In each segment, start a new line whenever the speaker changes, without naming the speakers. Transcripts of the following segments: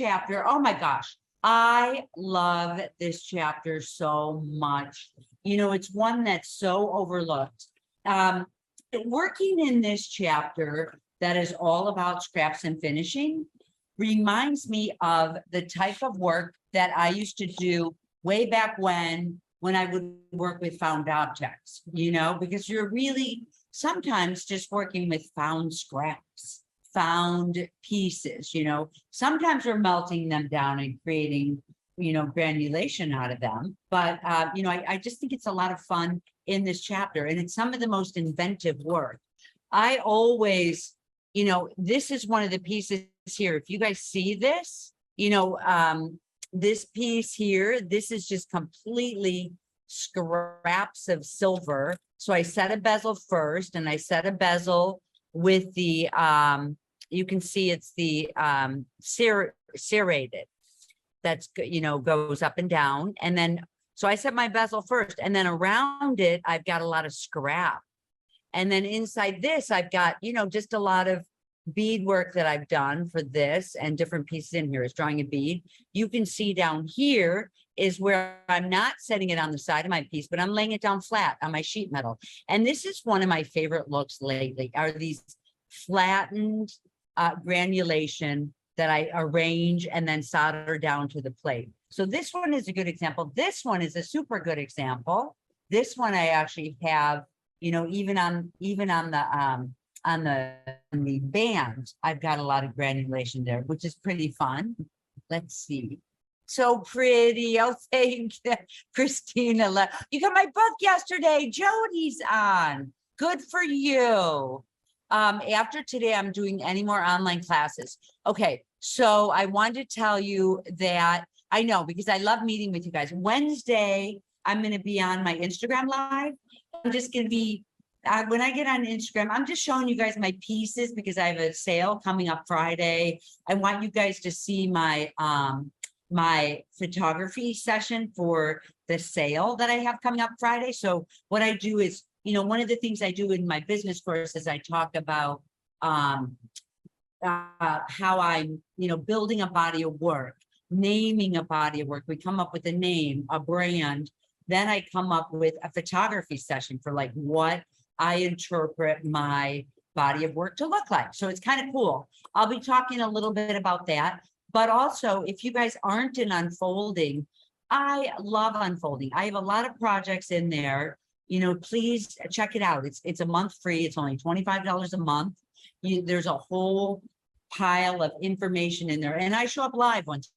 chapter, oh my gosh, I love this chapter so much. You know, it's one that's so overlooked. Working in this chapter that is all about scraps and finishing reminds me of the type of work that I used to do way back when I would work with found objects, you know, because you're really sometimes just working with found scraps, found pieces, you know, sometimes we're melting them down and creating, you know, granulation out of them. But, you know, I just think it's a lot of fun in this chapter, and it's some of the most inventive work. I always, you know, this is one of the pieces here. If you guys see this, you know, this piece here, this is just completely scraps of silver. So I set a bezel first, and I set a bezel with the, you can see it's the serrated. That's, you know, goes up and down. And then, so I set my bezel first, and then around it, I've got a lot of scrap. And then inside this, I've got, you know, just a lot of beadwork that I've done for this, and different pieces in here is drawing a bead. You can see down here is where I'm not setting it on the side of my piece, but I'm laying it down flat on my sheet metal. And this is one of my favorite looks lately, are these flattened granulation that I arrange and then solder down to the plate. So this one is a good example. This one is a super good example. This one I actually have, you know, even on the band, I've got a lot of granulation there, which is pretty fun. Let's see. So pretty. Oh, thank you, Christina. You got my book yesterday. Jody's on. Good for you. After today, I'm doing any more online classes. Okay, so I wanted to tell you that I know, because I love meeting with you guys. Wednesday, I'm going to be on my Instagram live. I'm just going to be, when I get on Instagram, I'm just showing you guys my pieces because I have a sale coming up Friday. I want you guys to see my my photography session for the sale that I have coming up Friday. So what I do is, you know, one of the things I do in my business course is I talk about how I'm, you know, building a body of work, naming a body of work. We come up with a name, a brand. Then I come up with a photography session for like what I interpret my body of work to look like. So it's kind of cool. I'll be talking a little bit about that. But also, if you guys aren't in Unfolding, I love Unfolding. I have a lot of projects in there. You know, please check it out. It's a month free. It's only $25 a month. There's a whole pile of information in there. And I show up live once.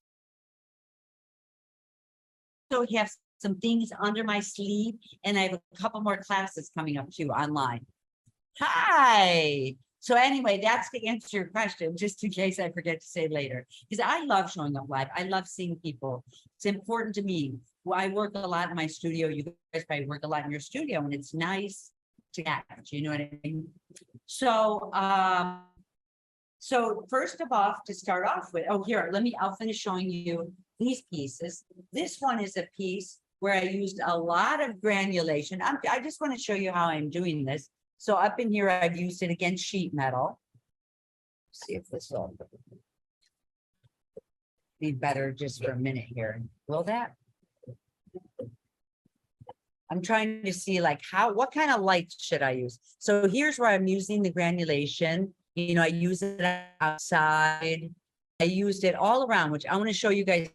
So we have some things under my sleeve, and I have a couple more classes coming up too online. Hi. So anyway, that's to answer your question, just in case I forget to say later, because I love showing up live. I love seeing people. It's important to me. Well, I work a lot in my studio. You guys probably work a lot in your studio, and it's nice to catch, you know what I mean? So, so first of all, to start off with, oh, here, I'll finish showing you these pieces. This one is a piece where I used a lot of granulation. I just want to show you how I'm doing this. So up in here, I've used it against sheet metal. Let's see if this will be better just for a minute here. Will that? I'm trying to see like what kind of lights should I use? So here's where I'm using the granulation. You know, I use it outside. I used it all around, which I want to show you guys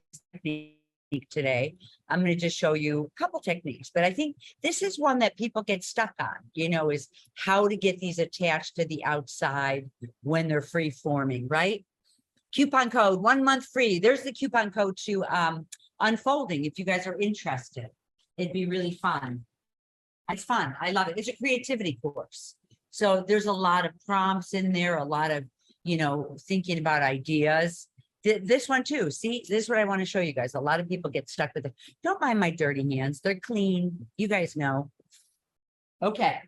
today. I'm going to just show you a couple techniques, but I think this is one that people get stuck on, you know, is how to get these attached to the outside when they're free forming, right? Coupon code 1 month free. There's the coupon code to Unfolding if you guys are interested. It'd be really fun. It's fun. I love it. It's a creativity course. So there's a lot of prompts in there, a lot of, you know, thinking about ideas. This one too. See, this is what I want to show you guys. A lot of people get stuck with it. Don't mind my dirty hands. They're clean. You guys know. Okay.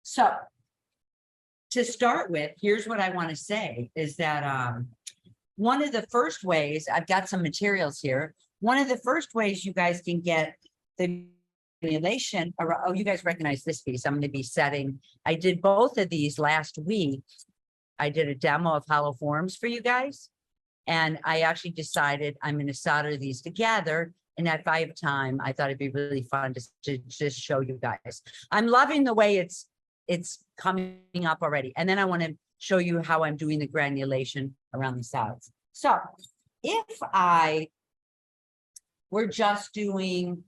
So to start with, here's what I want to say is that one of the first ways, I've got some materials here. One of the first ways you guys can get the granulation, oh, you guys recognize this piece. I'm going to be setting. I did both of these last week. I did a demo of hollow forms for you guys. And I actually decided I'm going to solder these together. And if I have time, I thought it'd be really fun to just show you guys. I'm loving the way it's coming up already. And then I want to show you how I'm doing the granulation around the sides. So if we're just doing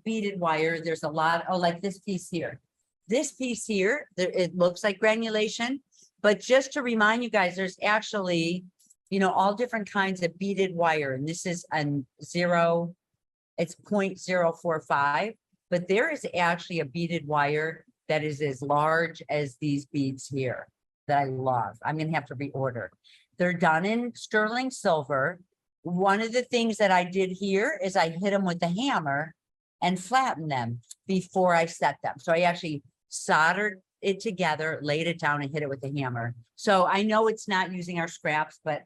beaded wire, there's a lot, oh, like this piece here. This piece here, it looks like granulation, but just to remind you guys, there's actually, you know, all different kinds of beaded wire. And this is it's 0.045, but there is actually a beaded wire that is as large as these beads here that I love. I'm going to have to reorder. They're done in sterling silver. One of the things that I did here is I hit them with the hammer and flattened them before I set them. So I actually soldered it together, laid it down and hit it with the hammer. So I know it's not using our scraps, but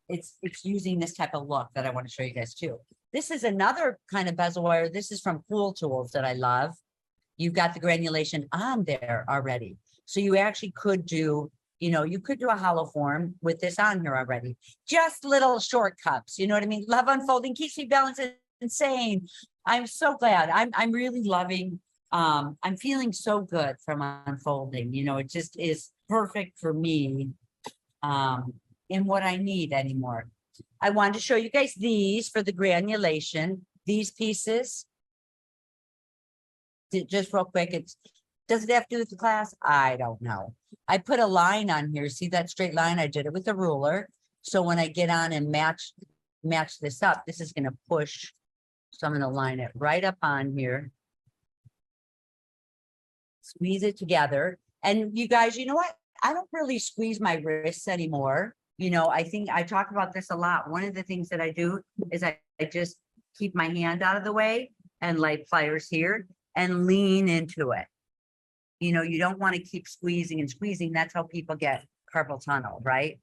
it's using this type of look that I want to show you guys too. This is another kind of bezel wire. This is from Cool Tools that I love. You've got the granulation on there already. So you actually could do, you know, you could do a hollow form with this on here already. Just little short cups, you know what I mean? Love unfolding, keeps me balanced and insane. I'm so glad. I'm really loving, I'm feeling so good from unfolding. You know, it just is perfect for me in what I need anymore. I wanted to show you guys these for the granulation. These pieces, just real quick, does it have to do with the class? I don't know. I put a line on here. See that straight line? I did it with a ruler. So when I get on and match this up, this is going to push. So I'm going to line it right up on here. Squeeze it together. And you guys, you know what? I don't really squeeze my wrists anymore. You know, I think I talk about this a lot. One of the things that I do is I just keep my hand out of the way and light pliers here and lean into it. You know, you don't want to keep squeezing and squeezing. That's how people get carpal tunnel, right?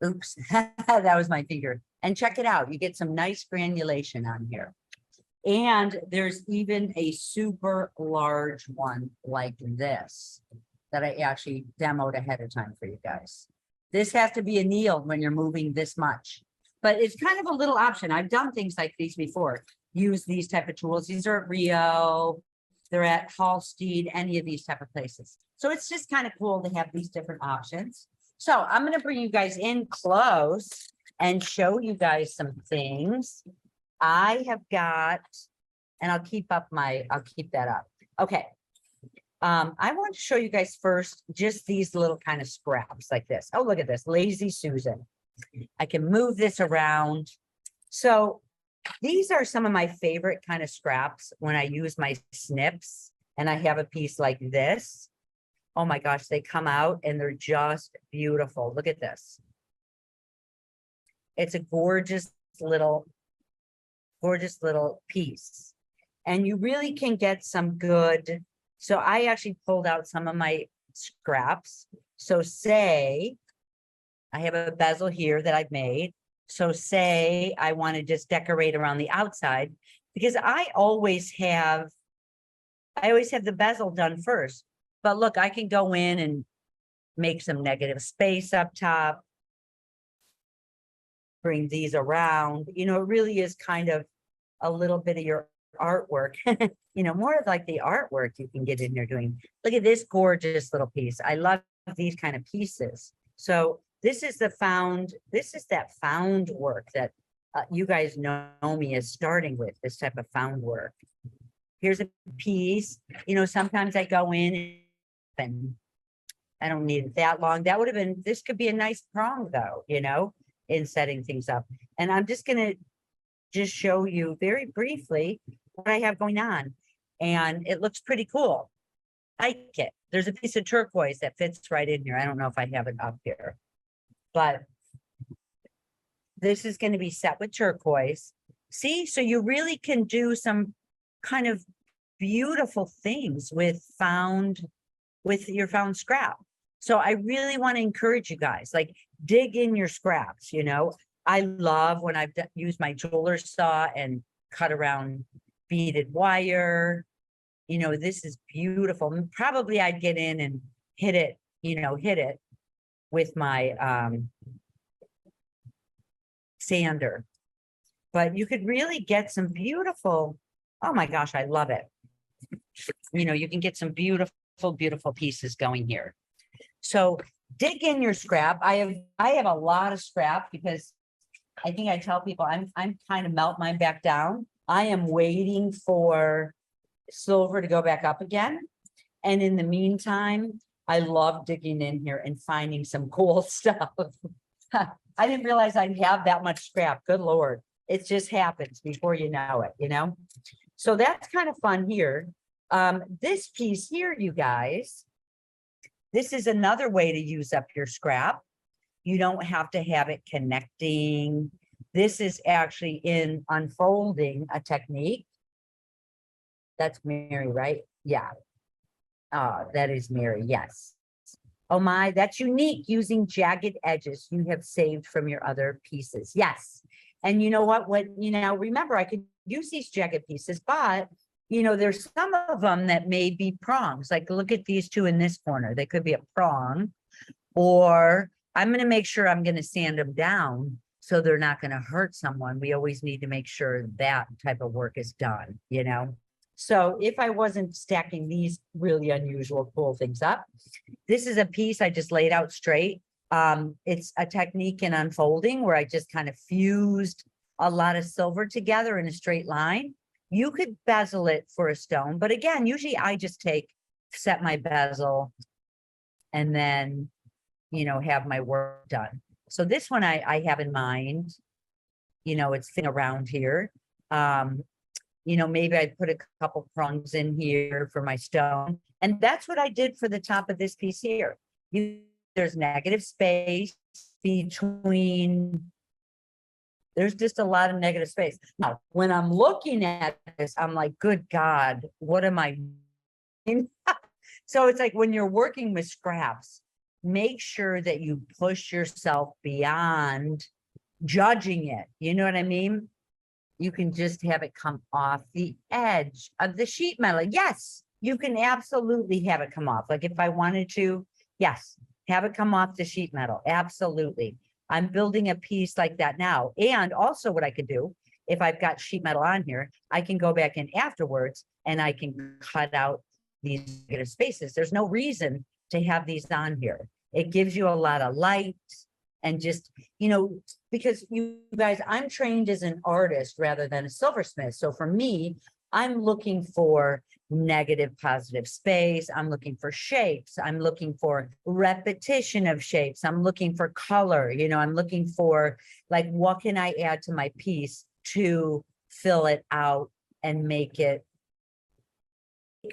Oops, that was my finger. And check it out. You get some nice granulation on here. And there's even a super large one like this that I actually demoed ahead of time for you guys. This has to be a needle when you're moving this much, but it's kind of a little option. I've done things like these before. Use these type of tools. These are at Rio. They're at Hallstead, any of these type of places. So it's just kind of cool to have these different options. So I'm going to bring you guys in close and show you guys some things. I have got, and I'll keep that up. Okay. I want to show you guys first just these little kind of scraps like this. Oh, look at this, Lazy Susan. I can move this around. So these are some of my favorite kind of scraps when I use my snips and I have a piece like this. Oh my gosh, they come out and they're just beautiful. Look at this. It's a gorgeous little piece. And you really can get some good. So I actually pulled out some of my scraps. So say I have a bezel here that I've made. So say I want to just decorate around the outside because I always have the bezel done first. But look, I can go in and make some negative space up top. Bring these around. You know, it really is kind of a little bit of your artwork, you know, more of like the artwork you can get in there doing. Look at this gorgeous little piece. I love these kind of pieces. So this is that found work that you guys know me as starting with, this type of found work. Here's a piece, you know, sometimes I go in and I don't need it that long. That would have been, this could be a nice prong though, you know, in setting things up. And I'm just going to just show you very briefly what I have going on. And it looks pretty cool. I like it. There's a piece of turquoise that fits right in here. I don't know if I have it up here, but this is going to be set with turquoise. See, so you really can do some kind of beautiful things with your found scrap. So I really want to encourage you guys, like dig in your scraps, you know. I love when I've used my jeweler's saw and cut around beaded wire. You know, this is beautiful. And probably I'd get in and hit it, you know, hit it with my sander, but you could really get some beautiful, oh my gosh, I love it. You know, you can get some beautiful, beautiful pieces going here. So dig in your scrap. I have a lot of scrap because I think I tell people I'm kind of melt mine back down. I am waiting for silver to go back up again. And in the meantime, I love digging in here and finding some cool stuff. I didn't realize I'd have that much scrap. Good Lord. It just happens before you know it, you know? So that's kind of fun here. This piece here, you guys, this is another way to use up your scrap. You don't have to have it connecting. This is actually in unfolding a technique. That's Mary, right? Yeah. That is Mary, yes. Oh my, that's unique, using jagged edges you have saved from your other pieces. Yes. And you know what, remember, I could use these jagged pieces, but you know, there's some of them that may be prongs. Like look at these two in this corner. They could be a prong, or I'm going to make sure I'm going to sand them down so they're not going to hurt someone. We always need to make sure that type of work is done, you know? So if I wasn't stacking these really unusual, cool things up, this is a piece I just laid out straight. It's a technique in unfolding where I just kind of fused a lot of silver together in a straight line. You could bezel it for a stone, but again, usually I just set my bezel and then, you know, have my work done. So this one I have in mind, you know, it's thin around here. You know, maybe I'd put a couple prongs in here for my stone. And that's what I did for the top of this piece here. There's negative space between, there's just a lot of negative space. Now, when I'm looking at this, I'm like, good God, what am I doing? So it's like when you're working with scraps, make sure that you push yourself beyond judging it. You know what I mean? You can just have it come off the edge of the sheet metal. Yes, you can absolutely have it come off. Like if I wanted to, yes, have it come off the sheet metal. Absolutely. I'm building a piece like that now. And also what I could do, if I've got sheet metal on here, I can go back in afterwards and I can cut out these negative spaces. There's no reason to have these on here. It gives you a lot of light and just, you know, because you guys, I'm trained as an artist rather than a silversmith. So for me, I'm looking for negative, positive space. I'm looking for shapes. I'm looking for repetition of shapes. I'm looking for color. You know, I'm looking for like, what can I add to my piece to fill it out and make it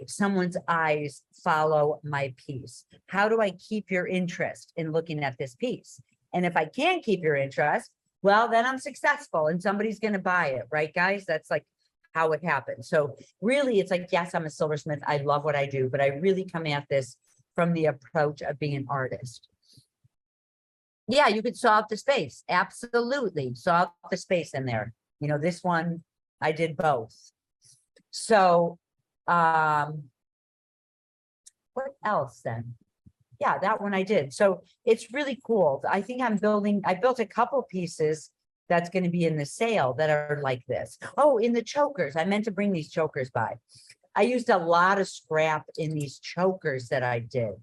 someone's eyes follow my piece? How do I keep your interest in looking at this piece? And if I can't keep your interest, well, then I'm successful and somebody's going to buy it. Right, guys? That's like how it happens. So really, it's like, yes, I'm a silversmith. I love what I do, but I really come at this from the approach of being an artist. Yeah, you could saw out the space. Absolutely. Saw out the space in there. You know, this one, I did both. So, what else then? Yeah, that one I did. So it's really cool. I think I built a couple pieces that's going to be in the sale that are like this. Oh, in the chokers. I meant to bring these chokers by. I used a lot of scrap in these chokers that I did.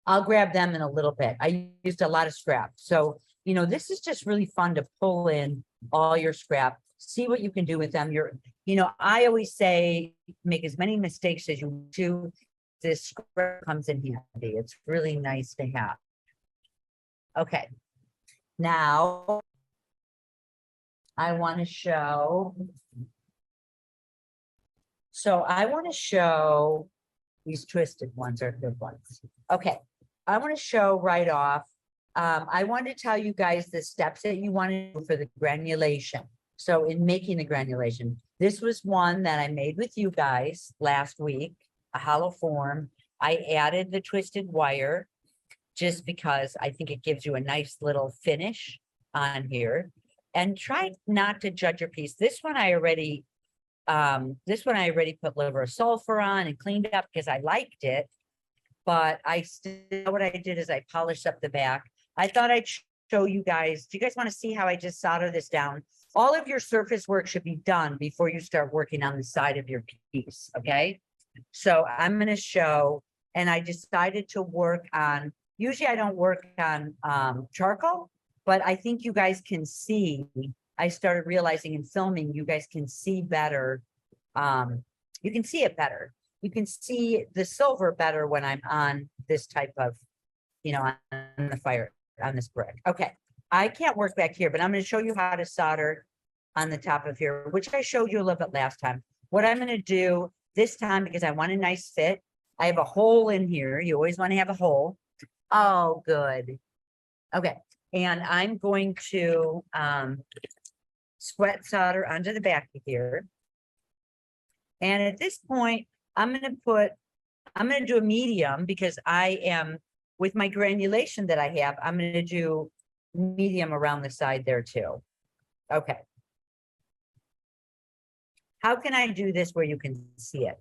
I'll grab them in a little bit. I used a lot of scrap. So, you know, this is just really fun to pull in all your scrap, see what you can do with them. You know, I always say, make as many mistakes as you do. This scrap comes in handy. It's really nice to have. Okay. Now, I want to show. So I want to show these twisted ones are good ones. Okay. I want to show right off. I want to tell you guys the steps that you want to do for the granulation. So in making the granulation, this was one that I made with you guys last week, a hollow form. I added the twisted wire just because I think it gives you a nice little finish on here. And try not to judge your piece. This one I already put liver of sulfur on and cleaned up because I liked it. But what I did is I polished up the back. I thought I'd show you guys, do you guys want to see how I just solder this down? All of your surface work should be done before you start working on the side of your piece, okay? So I'm going to show, and I decided to work on, usually I don't work on charcoal, but I think you guys can see, I started realizing in filming, you guys can see better. You can see it better. You can see the silver better when I'm on this type of, you know, on the fire, on this brick. Okay, I can't work back here, but I'm going to show you how to solder on the top of here, which I showed you a little bit last time. What I'm going to do this time, because I want a nice fit, I have a hole in here. You always want to have a hole. Oh, good. Okay, and I'm going to sweat solder onto the back of here. And at this point, I'm going to do a medium because I am, with my granulation that I have, I'm going to do medium around the side there too. Okay. How can I do this where you can see it?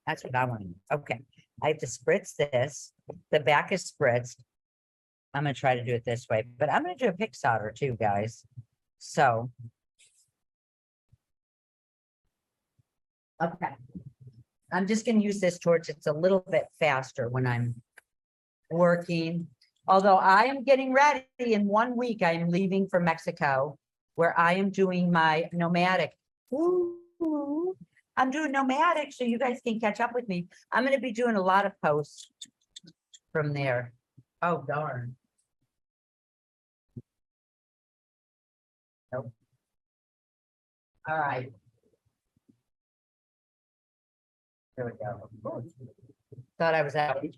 That's what I want to do. Okay. I have to spritz this. The back is spritzed. I'm going to try to do it this way, but I'm going to do a pick solder too, guys. So. Okay. I'm just going to use this torch. It's a little bit faster when I'm working. Although I am getting ready in 1 week, I am leaving for Mexico, where I am doing my nomadic. Ooh, I'm doing nomadic, so you guys can catch up with me. I'm going to be doing a lot of posts from there. Oh, darn. Nope. All right. There we go. Ooh. Thought I was out. It's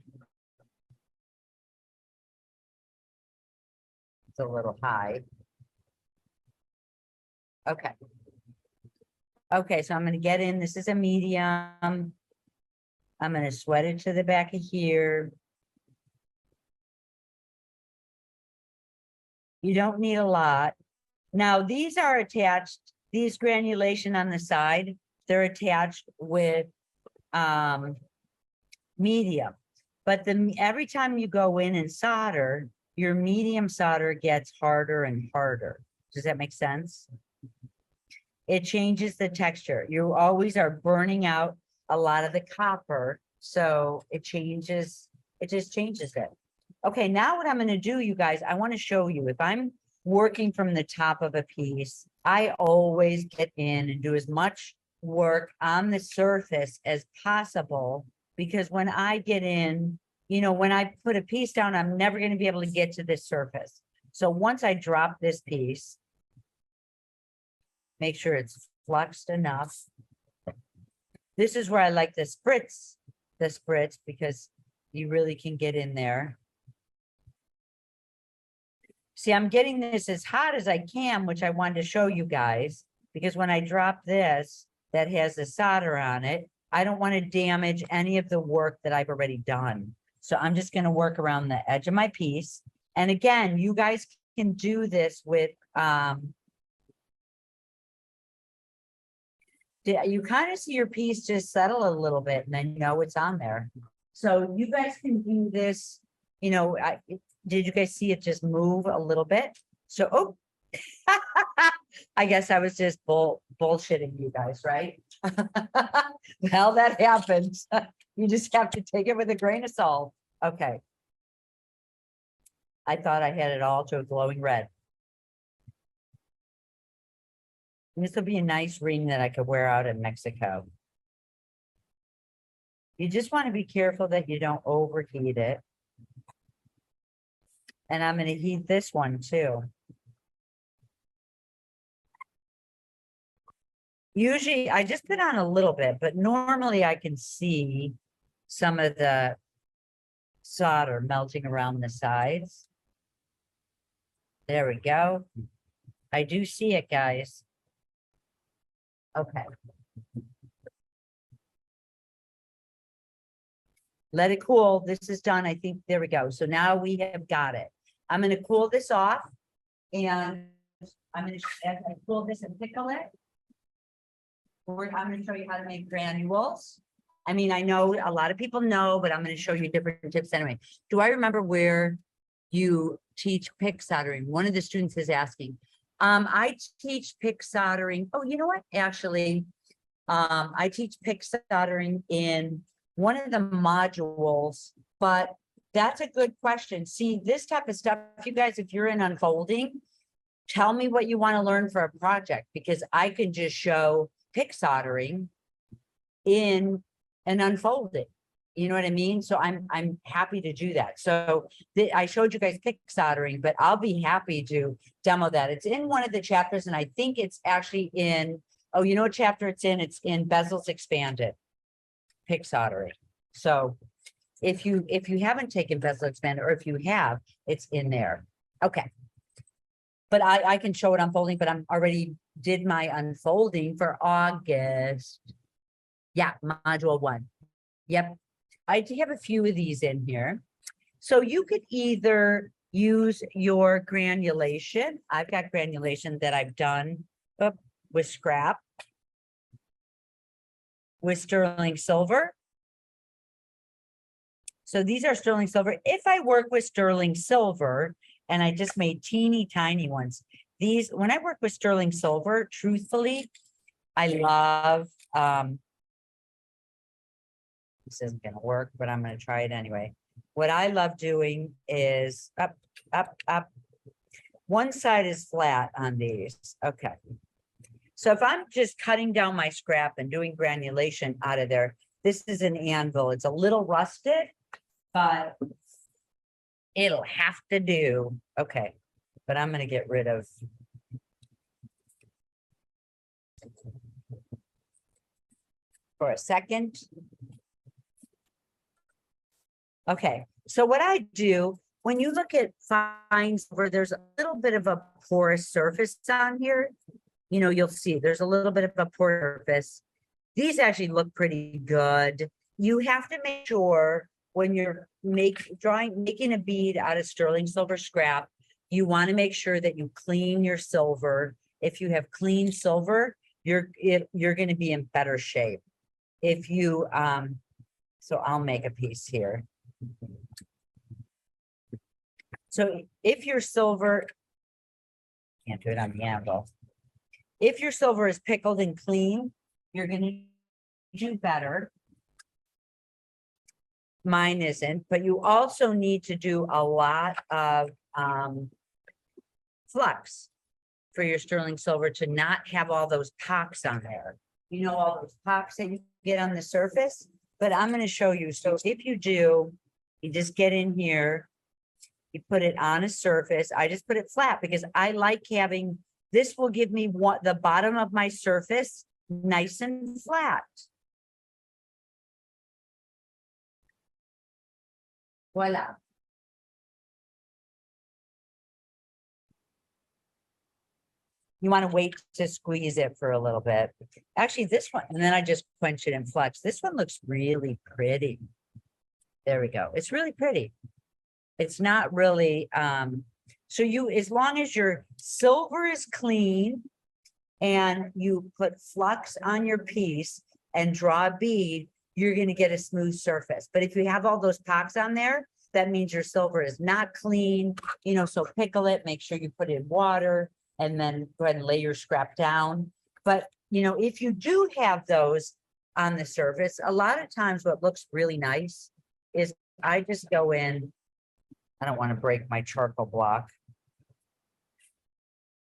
a little high. Okay. Okay, so I'm going to get in. This is a medium. I'm going to sweat it to the back of here. You don't need a lot. Now, these are attached, these granulation on the side, they're attached with medium. But every time you go in and solder, your medium solder gets harder and harder. Does that make sense? It changes the texture. You always are burning out a lot of the copper. So it changes, it just changes it. Okay, now what I'm going to do, you guys, I want to show you, if I'm working from the top of a piece, I always get in and do as much work on the surface as possible, because when I get in, you know, when I put a piece down, I'm never going to be able to get to this surface. So once I drop this piece, make sure it's fluxed enough. This is where I like the spritz because you really can get in there. See, I'm getting this as hot as I can, which I wanted to show you guys, because when I drop this, that has the solder on it, I don't want to damage any of the work that I've already done. So I'm just going to work around the edge of my piece. And again, you guys can do this with, you kind of see your piece just settle a little bit and then you know it's on there. So you guys can do this, you know, did you guys see it just move a little bit? So, oh, I guess I was just bullshitting you guys, right? Well, that happens. You just have to take it with a grain of salt. Okay. I thought I had it all to a glowing red. This will be a nice ring that I could wear out in Mexico. You just want to be careful that you don't overheat it. And I'm going to heat this one too. Usually I just put on a little bit, but normally I can see some of the solder melting around the sides. There we go. I do see it, guys. Okay. Let it cool. This is done. I think, there we go. So now we have got it. I'm going to cool this off, and I'm going to, as I cool this and pickle it, I'm going to show you how to make granules. I mean, I know a lot of people know, but I'm going to show you different tips anyway. Do I remember where you teach pick soldering? One of the students is asking. I teach pick soldering. Oh, you know what? Actually, I teach pick soldering in one of the modules, but that's a good question. See, this type of stuff, you guys, if you're in unfolding, tell me what you want to learn for a project, because I can just show pick soldering in an unfolding. You know what I mean? So I'm happy to do that. So I showed you guys pick soldering, but I'll be happy to demo that. It's in one of the chapters, and I think it's actually in, oh, you know what chapter it's in? It's in Bezels Expanded, pick soldering. So if you haven't taken Bezel Expanded, or if you have, it's in there. Okay. But I can show it unfolding, but I'm already did my unfolding for August. Yeah, module 1. Yep. I do have a few of these in here. So you could either use your granulation. I've got granulation that I've done with scrap, with sterling silver. So these are sterling silver. If I work with sterling silver, and I just made teeny tiny ones, these, when I work with sterling silver, truthfully, I love, this isn't going to work, but I'm going to try it anyway. What I love doing is up, up, up. One side is flat on these. Okay. So if I'm just cutting down my scrap and doing granulation out of there, this is an anvil. It's a little rusted, but it'll have to do. Okay. But I'm going to get rid of. For a second. Okay, so what I do, when you look at fine silver, there's a little bit of a porous surface on here. You know, you'll see there's a little bit of a porous surface. These actually look pretty good. You have to make sure when you're making a bead out of sterling silver scrap, you want to make sure that you clean your silver. If you have clean silver, you're going to be in better shape. If you, so I'll make a piece here. So if your silver, can't do it on the anvil. If your silver is pickled and clean, you're going to do better. Mine isn't, but you also need to do a lot of flux for your sterling silver to not have all those pocks on there. You know, all those pocks that you get on the surface, but I'm going to show you. So if you do, you just get in here, you put it on a surface. I just put it flat because I like having, this will give me what the bottom of my surface nice and flat. Voila. You want to wait to squeeze it for a little bit. Actually, this one, and then I just quench it in flux. This one looks really pretty. There we go. It's really pretty. It's not really, so you, as long as your silver is clean and you put flux on your piece and draw a bead, you're going to get a smooth surface. But if you have all those pocks on there, that means your silver is not clean, you know, so pickle it, make sure you put it in water, and then go ahead and lay your scrap down. But, you know, if you do have those on the surface, a lot of times what looks really nice is I just go in, I don't want to break my charcoal block.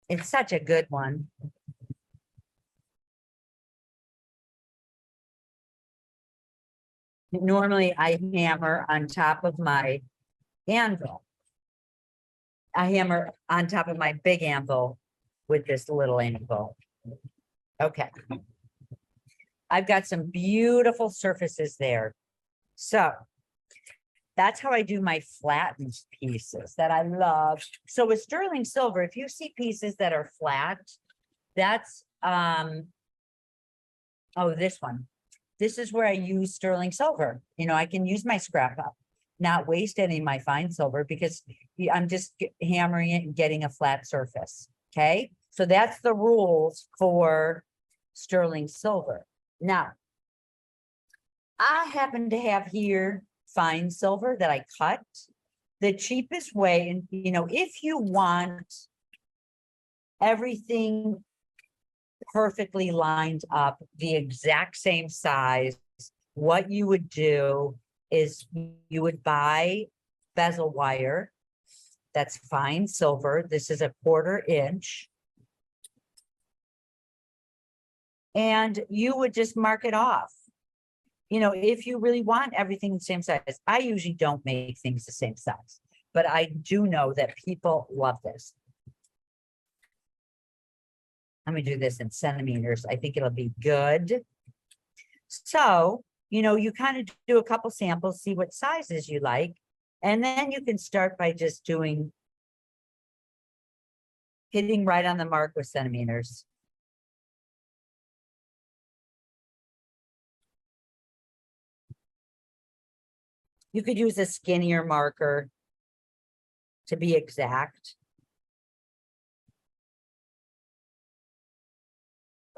It's such a good one. Normally I hammer on top of my anvil. I hammer on top of my big anvil with this little anvil. Okay. I've got some beautiful surfaces there. So that's how I do my flattened pieces that I love. So with sterling silver, if you see pieces that are flat, that's, oh, this one. This is where I use sterling silver. You know, I can use my scrap up, not waste any of my fine silver because I'm just hammering it and getting a flat surface. Okay. So that's the rules for sterling silver. Now, I happen to have here fine silver that I cut. the cheapest way, and you know, if you want everything perfectly lined up, the exact same size, what you would do is you would buy bezel wire. That's fine silver. This is a 1/4 inch. And you would just mark it off. You know, if you really want everything the same size. I usually don't make things the same size, but I do know that people love this. Let me do this in centimeters. I think it'll be good. So, you know, you kind of do a couple samples, see what sizes you like. And then you can start by just hitting right on the mark with centimeters. You could use a skinnier marker to be exact.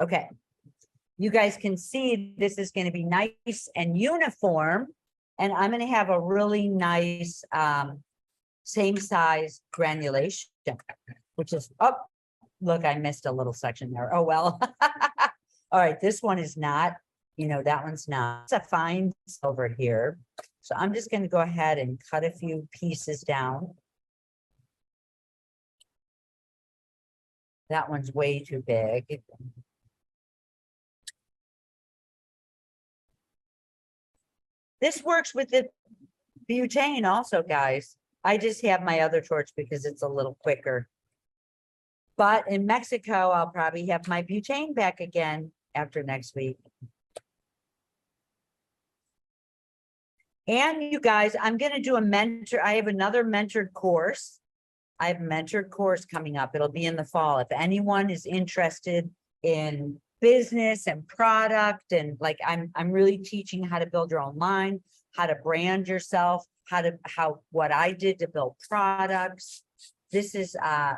Okay. You guys can see this is going to be nice and uniform. And I'm going to have a really nice same size granulation, which is, oh, look, I missed a little section there. Oh, well. All right, this one is not, you know, that one's not. It's a fine silver here. So I'm just going to go ahead and cut a few pieces down. That one's way too big. This works with the butane also, guys. I just have my other torch because it's a little quicker. But in Mexico, I'll probably have my butane back again after next week. And you guys, I'm going to do I have another mentored course. I have a mentored course coming up. It'll be in the fall. If anyone is interested in business and product, and like I'm really teaching how to build your own line, how to brand yourself, what I did to build products. This is I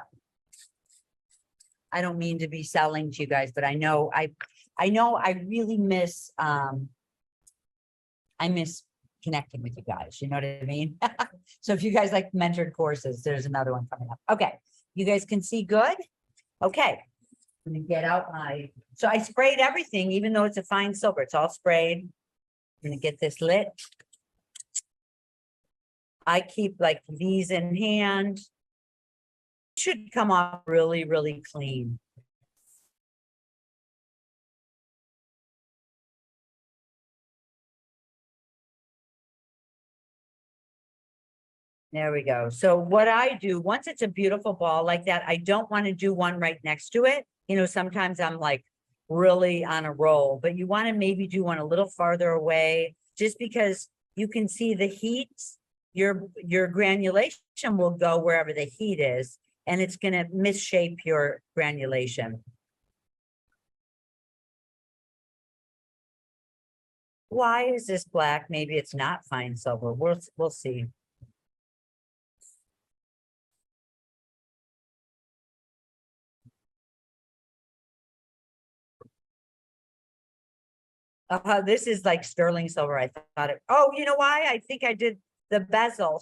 don't mean to be selling to you guys, but I know I really miss I miss connecting with you guys, you know what I mean? So if you guys like mentored courses, there's another one coming up. Okay, you guys can see good? Okay, I'm gonna get out so I sprayed everything, even though it's a fine silver, it's all sprayed. I'm gonna get this lit. I keep like these in hand. Should come off really, really clean. There we go. So what I do, once it's a beautiful ball like that, I don't want to do one right next to it. You know, sometimes I'm like really on a roll, but you want to maybe do one a little farther away, just because you can see the heat. Your granulation will go wherever the heat is, and it's going to misshape your granulation. Why is this black? Maybe it's not fine silver. We'll see. This is like sterling silver. I thought it. Oh, you know why? I think I did the bezel.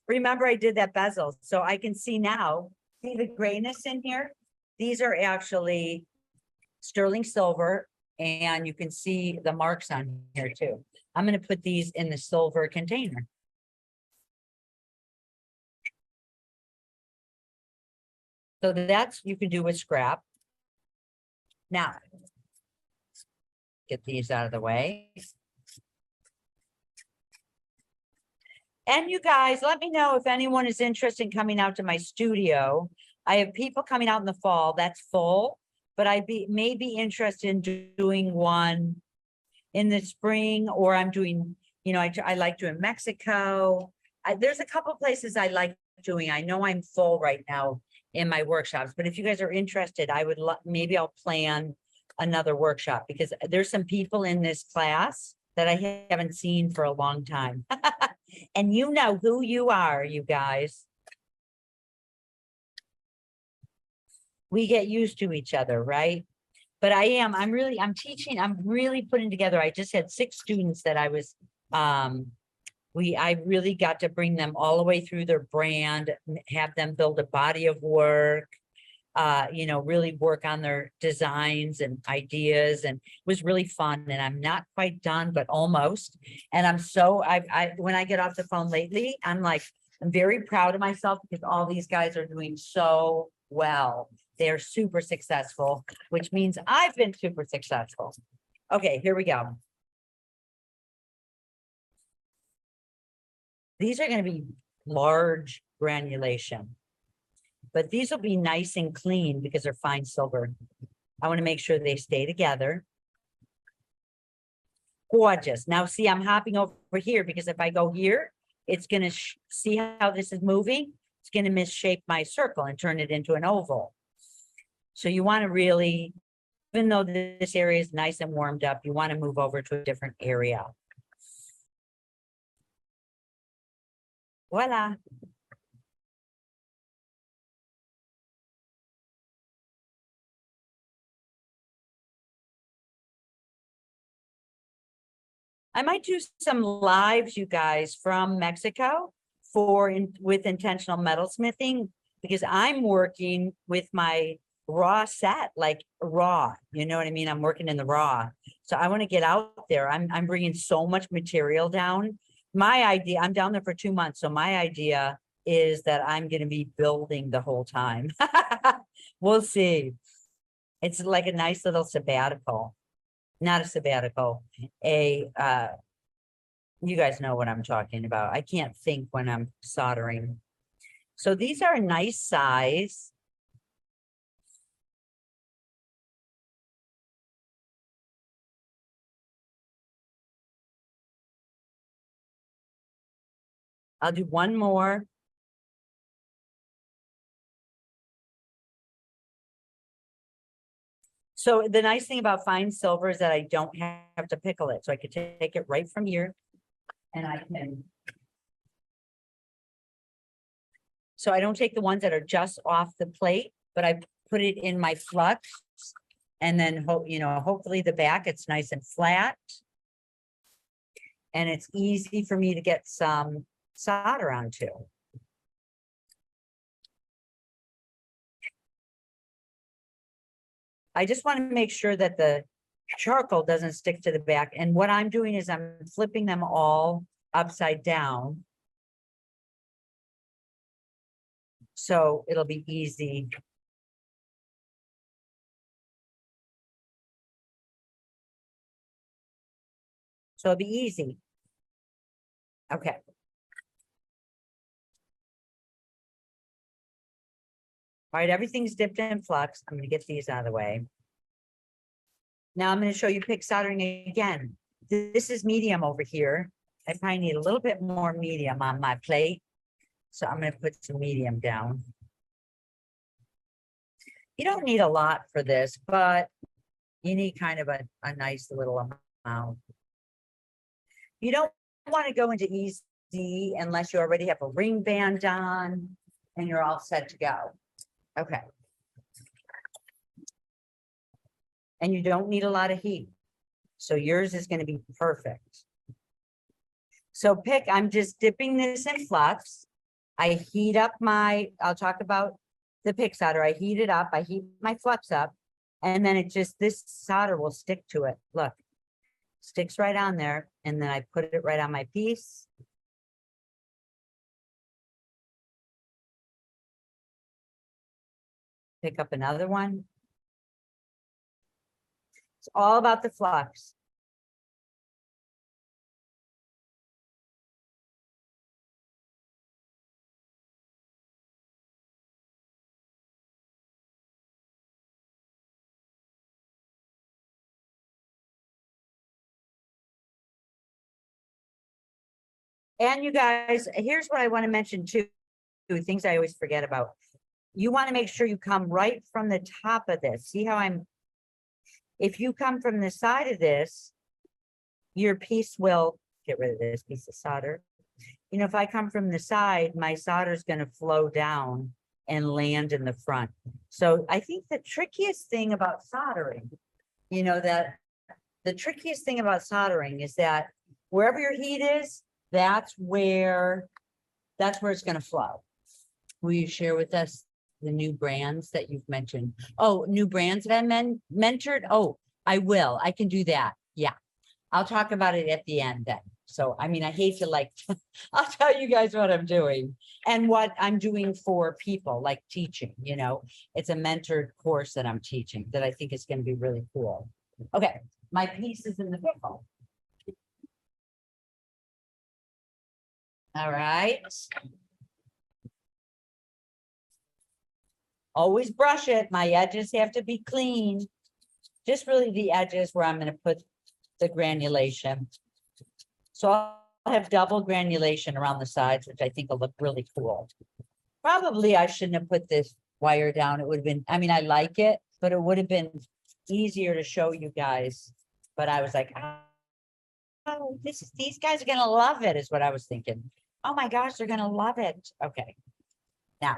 Remember, I did that bezel. So I can see now. See the grayness in here? These are actually sterling silver, and you can see the marks on here too. I'm going to put these in the silver container. So that's you can do with scrap. Now, get these out of the way. And you guys, let me know if anyone is interested in coming out to my studio. I have people coming out in the fall. That's full, but may be interested in doing one in the spring, or I'm doing, you know, I like doing Mexico. There's a couple places I like doing. I know I'm full right now in my workshops, but if you guys are interested, I would maybe I'll plan another workshop, because there's some people in this class that I haven't seen for a long time. And you know who you are, you guys. We get used to each other, right? But I'm teaching, I'm really putting together. I just had 6 students that I was I really got to bring them all the way through their brand, have them build a body of work, you know, really work on their designs and ideas, and it was really fun. And I'm not quite done, but almost. And I'm so, when I get off the phone lately, I'm like, I'm very proud of myself because all these guys are doing so well. They're super successful, which means I've been super successful. Okay, here we go. These are going to be large granulation, but these will be nice and clean because they're fine silver. I want to make sure they stay together. Gorgeous. Now see, I'm hopping over here because if I go here, it's going to see how this is moving. It's going to misshape my circle and turn it into an oval. So you want to really, even though this area is nice and warmed up, you want to move over to a different area. Voila. I might do some lives, you guys, from Mexico with Intentional Metalsmithing, because I'm working with my raw set, like raw, you know what I mean? I'm working in the raw. So I want to get out there. I'm bringing so much material down. My idea, I'm down there for 2 months. So my idea is that I'm going to be building the whole time. We'll see. It's like a nice little sabbatical. Not a sabbatical, you guys know what I'm talking about. I can't think when I'm soldering. So these are a nice size. I'll do one more. So the nice thing about fine silver is that I don't have to pickle it. So I could take it right from here and I can. So I don't take the ones that are just off the plate, but I put it in my flux, and then you know, hopefully the back, it's nice and flat. And it's easy for me to get some solder onto. I just want to make sure that the charcoal doesn't stick to the back. And what I'm doing is I'm flipping them all upside down. So it'll be easy. So it'll be easy. Okay. All right, everything's dipped in flux. I'm going to get these out of the way. Now I'm going to show you pick soldering again. This is medium over here. I probably need a little bit more medium on my plate. So I'm going to put some medium down. You don't need a lot for this, but you need kind of a nice little amount. You don't want to go into easy unless you already have a ring band on and you're all set to go. Okay. And you don't need a lot of heat. So yours is going to be perfect. So I'm just dipping this in flux. I heat up I'll talk about the pick solder. I heat it up. I heat my flux up. And then this solder will stick to it. Look, sticks right on there. And then I put it right on my piece. Pick up another one. It's all about the flux. And you guys, here's what I want to mention too, things I always forget about. You want to make sure you come right from the top of this. See how if you come from the side of this, your piece will get rid of this piece of solder. You know, if I come from the side, my solder is going to flow down and land in the front. So I think the trickiest thing about soldering, you know, that the trickiest thing about soldering is that wherever your heat is, that's where it's going to flow. Will you share with us the new brands that you've mentioned? Oh, new brands that I mentored? Oh, I will. I can do that. Yeah. I'll talk about it at the end then. So, I mean, I hate to like, I'll tell you guys what I'm doing and what I'm doing for people, like teaching, you know, it's a mentored course that I'm teaching that I think is going to be really cool. Okay. My piece is in the pickle. All right. Always brush it. My edges have to be clean. Just really the edges where I'm going to put the granulation. So I'll have double granulation around the sides, which I think will look really cool. Probably I shouldn't have put this wire down. It would have been, I mean, I like it, but it would have been easier to show you guys. But I was like, oh, these guys are going to love it, is what I was thinking. Oh my gosh, they're going to love it. Okay. Now,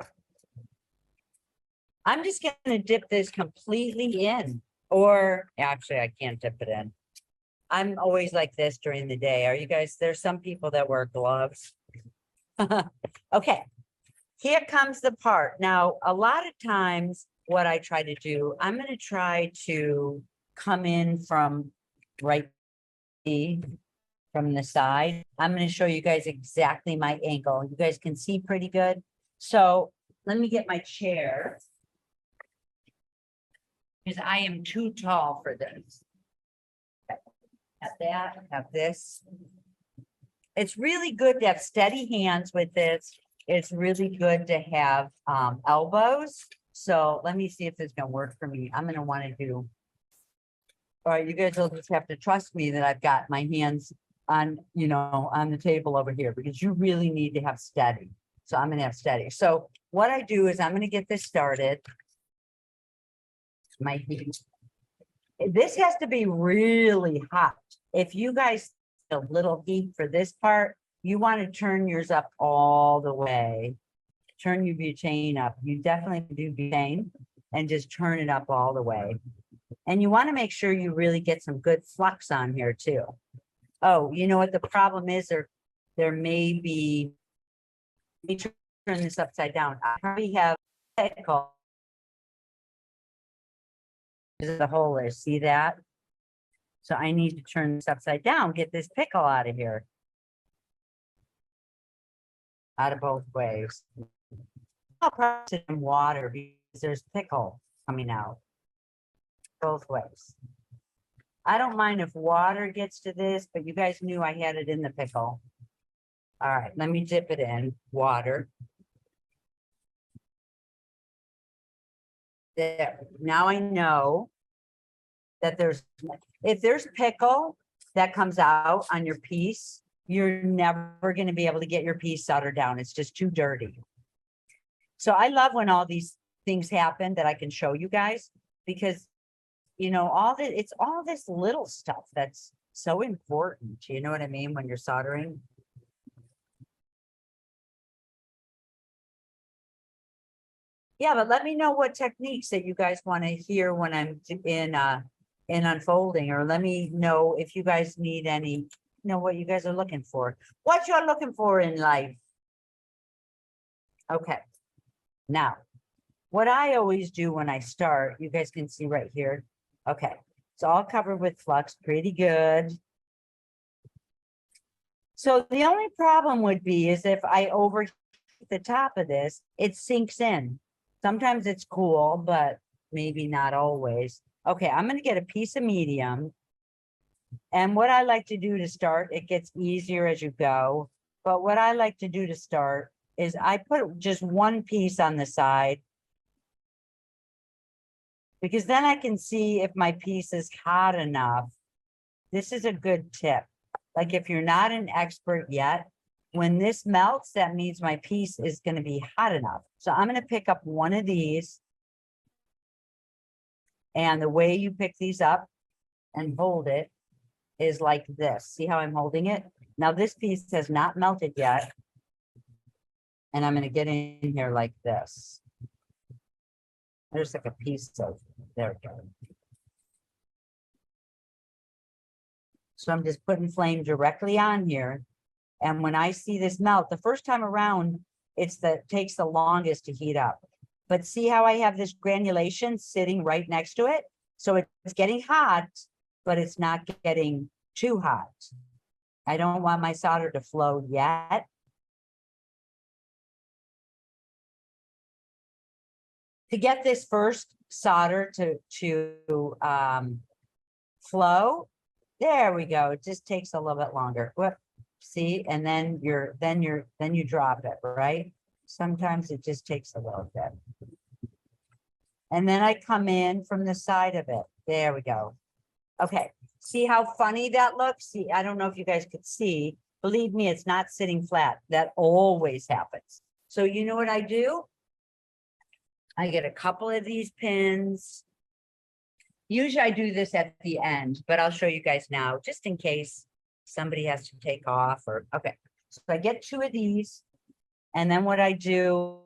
I'm just going to dip this completely in, or actually I can't dip it in. I'm always like this during the day. Are you guys, there's some people that wear gloves. Okay, here comes the part. Now, a lot of times what I try to do, I'm going to try to come in from right from the side. I'm going to show you guys exactly my angle. You guys can see pretty good. So let me get my chair, because I am too tall for this. Have that, have this. It's really good to have steady hands with this. It's really good to have elbows. So let me see if this is gonna work for me. I'm gonna want to do. All right, you guys will just have to trust me that I've got my hands on, you know, on the table over here, because you really need to have steady. So I'm gonna have steady. So what I do is I'm gonna get this started. My heat. This has to be really hot. If you guys a little heat for this part, you want to turn yours up all the way. Turn your butane up. You definitely do butane and just turn it up all the way. And you want to make sure you really get some good flux on here too. Oh, you know what the problem is? There may be, let me turn this upside down. I probably have pickle. The hole is, see that? So I need to turn this upside down, get this pickle out of here. Out of both ways. I'll press it in water because there's pickle coming out both ways. I don't mind if water gets to this, but you guys knew I had it in the pickle. All right, let me dip it in water. There, now I know that if there's pickle that comes out on your piece, you're never going to be able to get your piece soldered down. It's just too dirty. So I love when all these things happen that I can show you guys, because, you know, it's all this little stuff that's so important. You know what I mean? When you're soldering. Yeah, but let me know what techniques that you guys want to hear when I'm in unfolding, or let me know if you guys need any, you know, what you guys are looking for, what you're looking for in life. Okay. Now, what I always do when I start, you guys can see right here. Okay. It's all covered with flux, pretty good. So the only problem would be is if I overheat the top of this, it sinks in. Sometimes it's cool, but maybe not always. Okay, I'm going to get a piece of medium. And what I like to do to start, it gets easier as you go. But what I like to do to start is I put just one piece on the side, because then I can see if my piece is hot enough. This is a good tip. Like if you're not an expert yet, when this melts, that means my piece is going to be hot enough. So I'm going to pick up one of these. And the way you pick these up and hold it is like this. See how I'm holding it? Now this piece has not melted yet. And I'm going to get in here like this. There's like a piece of, there we go. So I'm just putting flame directly on here. And when I see this melt, the first time around, takes the longest to heat up. But see how I have this granulation sitting right next to it? So it's getting hot, but it's not getting too hot. I don't want my solder to flow yet. To get this first solder to flow, there we go. It just takes a little bit longer. Whoop, see, and then you drop it, right? Sometimes it just takes a little bit. And then I come in from the side of it. There we go. Okay, see how funny that looks? See, I don't know if you guys could see. Believe me, it's not sitting flat. That always happens. So you know what I do? I get a couple of these pins. Usually I do this at the end, but I'll show you guys now, just in case somebody has to take off or, okay. So I get 2 of these, and then what I do,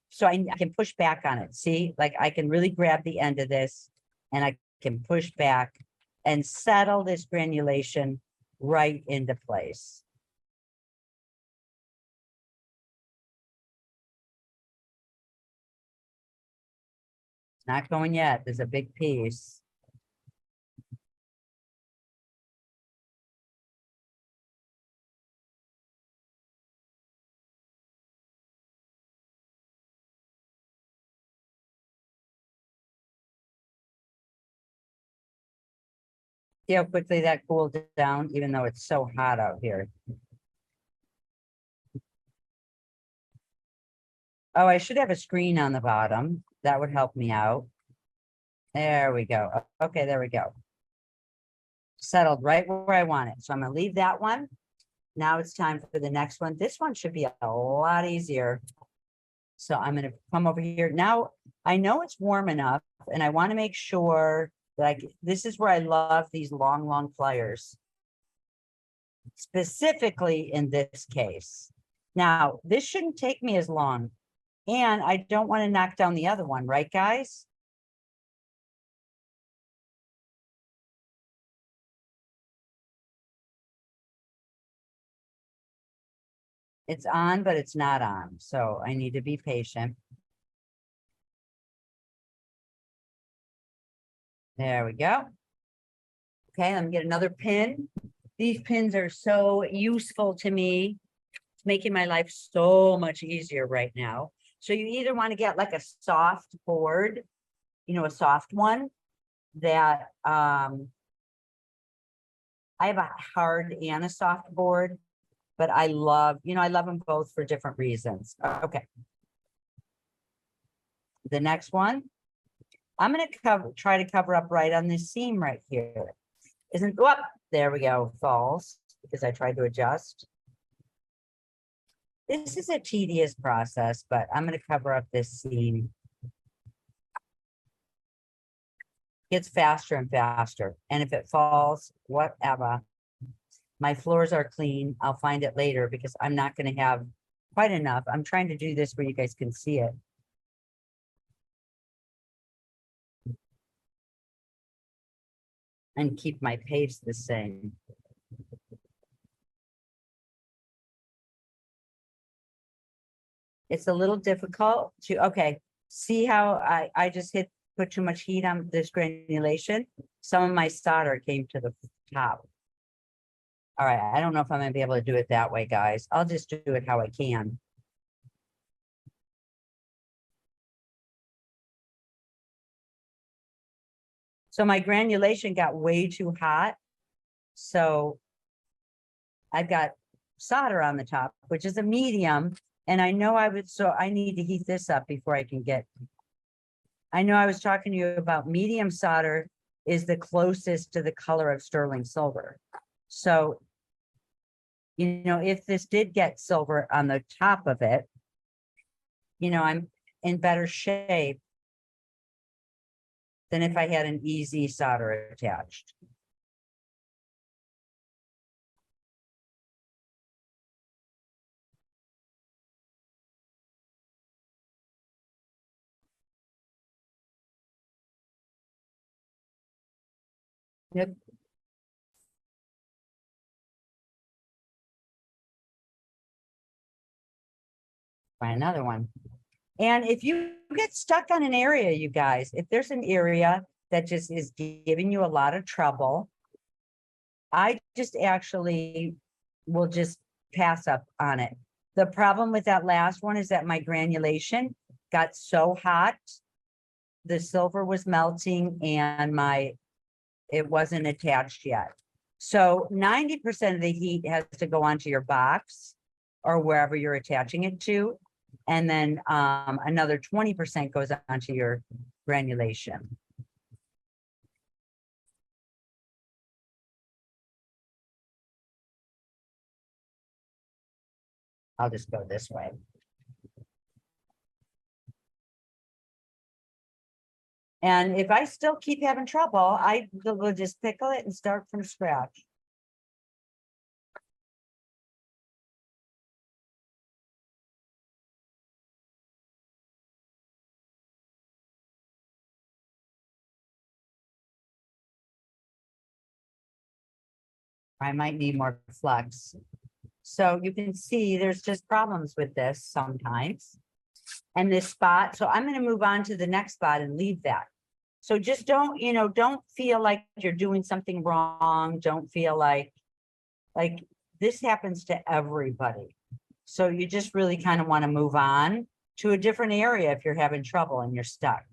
so I can push back on it. See, like I can really grab the end of this and I can push back and settle this granulation right into place. It's not going yet. There's a big piece. See how quickly that cooled down, even though it's so hot out here. Oh, I should have a screen on the bottom. That would help me out. There we go. Okay, there we go. Settled right where I want it. So I'm gonna leave that one. Now it's time for the next one. This one should be a lot easier. So I'm gonna come over here. Now I know it's warm enough and I want to make sure that this is where I love these long pliers. Specifically in this case. Now, this shouldn't take me as long. And I don't want to knock down the other one, right, guys? It's on, but it's not on. So I need to be patient. There we go. Okay, let me get another pin. These pins are so useful to me. It's making my life so much easier right now. So you either want to get like a soft board, you know, a soft one that I have a hard and a soft board, but I love, you know, I love them both for different reasons. Okay. The next one, I'm going to try to cover up right on this seam right here. Isn't, oh, there we go, false, because I tried to adjust. This is a tedious process, but I'm going to cover up this seam. Gets faster and faster. And if it falls, whatever. My floors are clean. I'll find it later because I'm not going to have quite enough. I'm trying to do this where you guys can see it. And keep my pace the same. It's a little difficult to, okay, see how I just put too much heat on this granulation. Some of my solder came to the top. All right, I don't know if I'm gonna be able to do it that way, guys. I'll just do it how I can. So my granulation got way too hot. So I've got solder on the top, which is a medium. And I know so I need to heat this up before I can get. I know I was talking to you about medium solder is the closest to the color of sterling silver. So, you know, if this did get silver on the top of it, you know, I'm in better shape than if I had an easy solder attached. Yep. Try another one. And if you get stuck on an area, you guys, if there's an area that just is giving you a lot of trouble, I just actually will just pass up on it. The problem with that last one is that my granulation got so hot, the silver was melting and it wasn't attached yet. So 90% of the heat has to go onto your box or wherever you're attaching it to. And then another 20% goes onto your granulation. I'll just go this way. And if I still keep having trouble, I will just pickle it and start from scratch. I might need more flux. So you can see there's just problems with this sometimes. And this spot, so I'm going to move on to the next spot and leave that. So just don't, don't feel like you're doing something wrong. Don't feel like this happens to everybody. So you just really kind of want to move on to a different area if you're having trouble and you're stuck.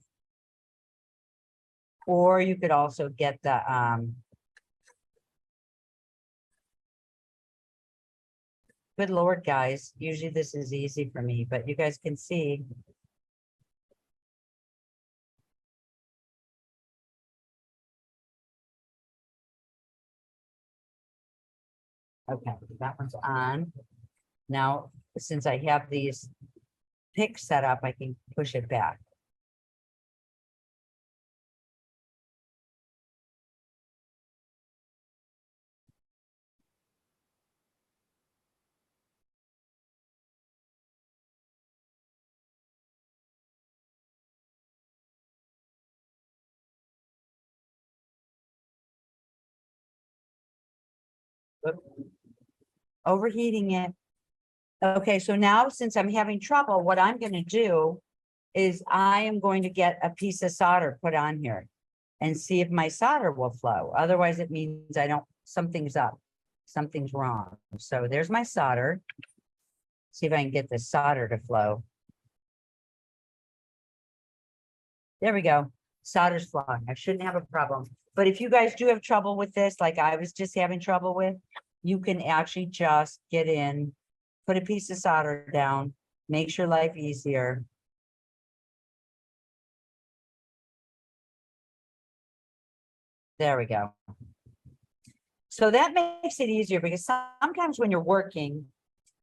Or you could also get the, good Lord, guys, usually this is easy for me, but you guys can see. Okay, that one's on. Now, since I have these picks set up, I can push it back. Overheating it. Okay, so now since I'm having trouble, what I'm going to do is I am going to get a piece of solder put on here and see if my solder will flow. Otherwise, it means something's up, something's wrong. So there's my solder. See if I can get the solder to flow. There we go. Solder's flowing. I shouldn't have a problem. But if you guys do have trouble with this, like I was just having trouble with, you can actually just get in, put a piece of solder down, makes your life easier. There we go. So that makes it easier because sometimes when you're working,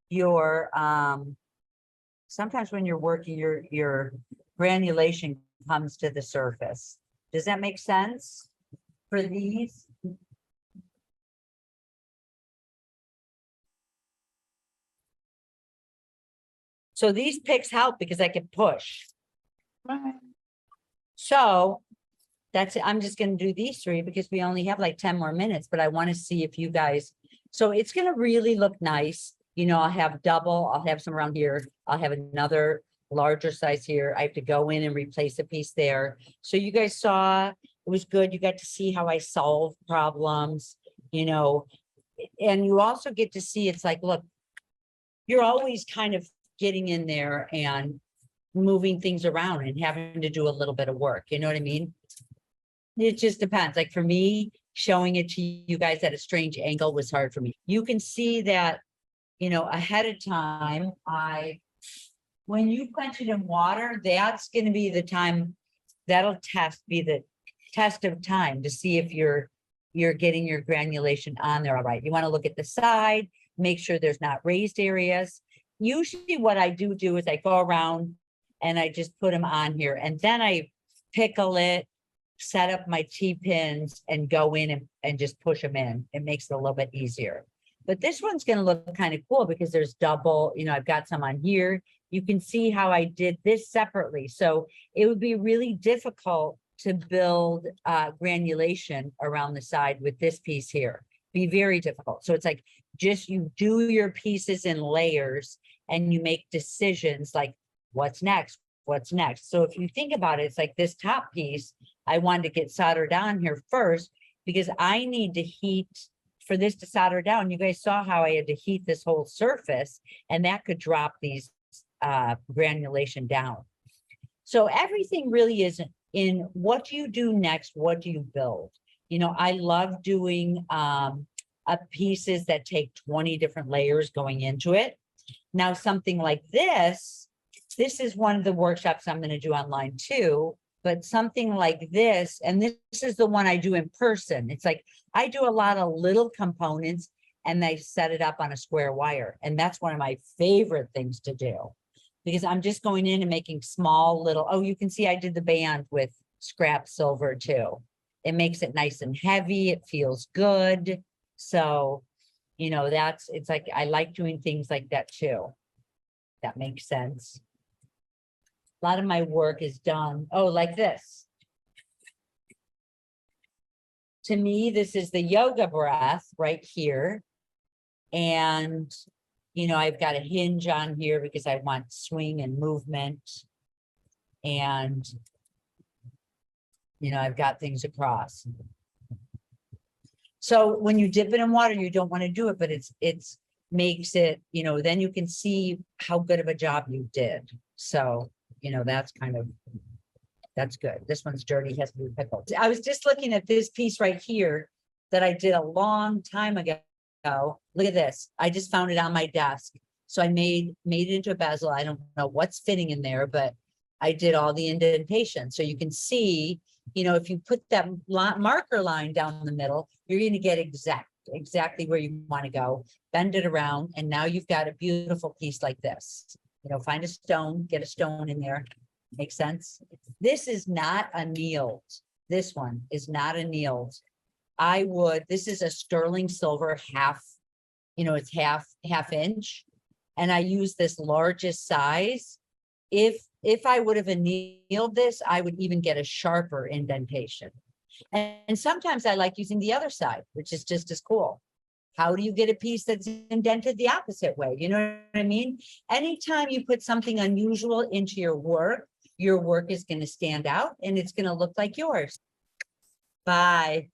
your granulation comes to the surface. Does that make sense for these? So these picks help because I can push. Right. So that's it. I'm just going to do these three because we only have like 10 more minutes, but I want to see if you guys, so it's going to really look nice. I'll have double, I'll have some around here. I'll have another larger size here. I have to go in and replace a piece there. So you guys saw, it was good. You got to see how I solve problems, and you also get to see, it's like, look, you're always kind of getting in there and moving things around and having to do a little bit of work. You know what I mean? It just depends. Like for me, showing it to you guys at a strange angle was hard for me. You can see that, ahead of time, when you quench it in water, that's going to be the time that'll be the test of time to see if you're getting your granulation on there all right. You want to look at the side, make sure there's not raised areas. Usually what I do is I go around and I just put them on here and then I pickle it, set up my T-pins and go in and just push them in. It makes it a little bit easier. But this one's going to look kind of cool because there's double, I've got some on here. You can see how I did this separately. So it would be really difficult to build granulation around the side with this piece here. Be very difficult. So it's like, just you do your pieces in layers and you make decisions like, what's next? What's next? So if you think about it, it's like this top piece, I wanted to get soldered on here first because I need to heat for this to solder down. You guys saw how I had to heat this whole surface, and that could drop these granulation down. So everything really is in what do you do next? What do you build? You know, I love doing pieces that take 20 different layers going into it. Now, something like this is one of the workshops I'm going to do online too, but something like this, and this is the one I do in person. It's like, I do a lot of little components and they set it up on a square wire. And that's one of my favorite things to do because I'm just going in and making small little, oh, you can see I did the band with scrap silver too. It makes it nice and heavy. It feels good. So, you know, it's like, I like doing things like that too. That makes sense. A lot of my work is done. Oh, like this. To me, this is the yoga breath right here. And, you know, I've got a hinge on here because I want swing and movement. And, you know, I've got things across. So when you dip it in water, you don't want to do it, but it's makes it, you know, then you can see how good of a job you did. So, you know, that's good. This one's dirty, has to be pickled. I was just looking at this piece right here that I did a long time ago. Look at this. I just found it on my desk. So I made it into a bezel. I don't know what's fitting in there, but I did all the indentation. So you can see, you know, if you put that marker line down the middle, you're going to get exactly where you want to go. Bend it around, and now you've got a beautiful piece like this. You know, find a stone, get a stone in there. Makes sense? This is not annealed. This one is not annealed. This is a sterling silver half, you know, it's half inch. And I use this largest size. If I would have annealed this, I would even get a sharper indentation. And sometimes I like using the other side, which is just as cool. How do you get a piece that's indented the opposite way? You know what I mean? Anytime you put something unusual into your work is going to stand out and it's going to look like yours. Bye.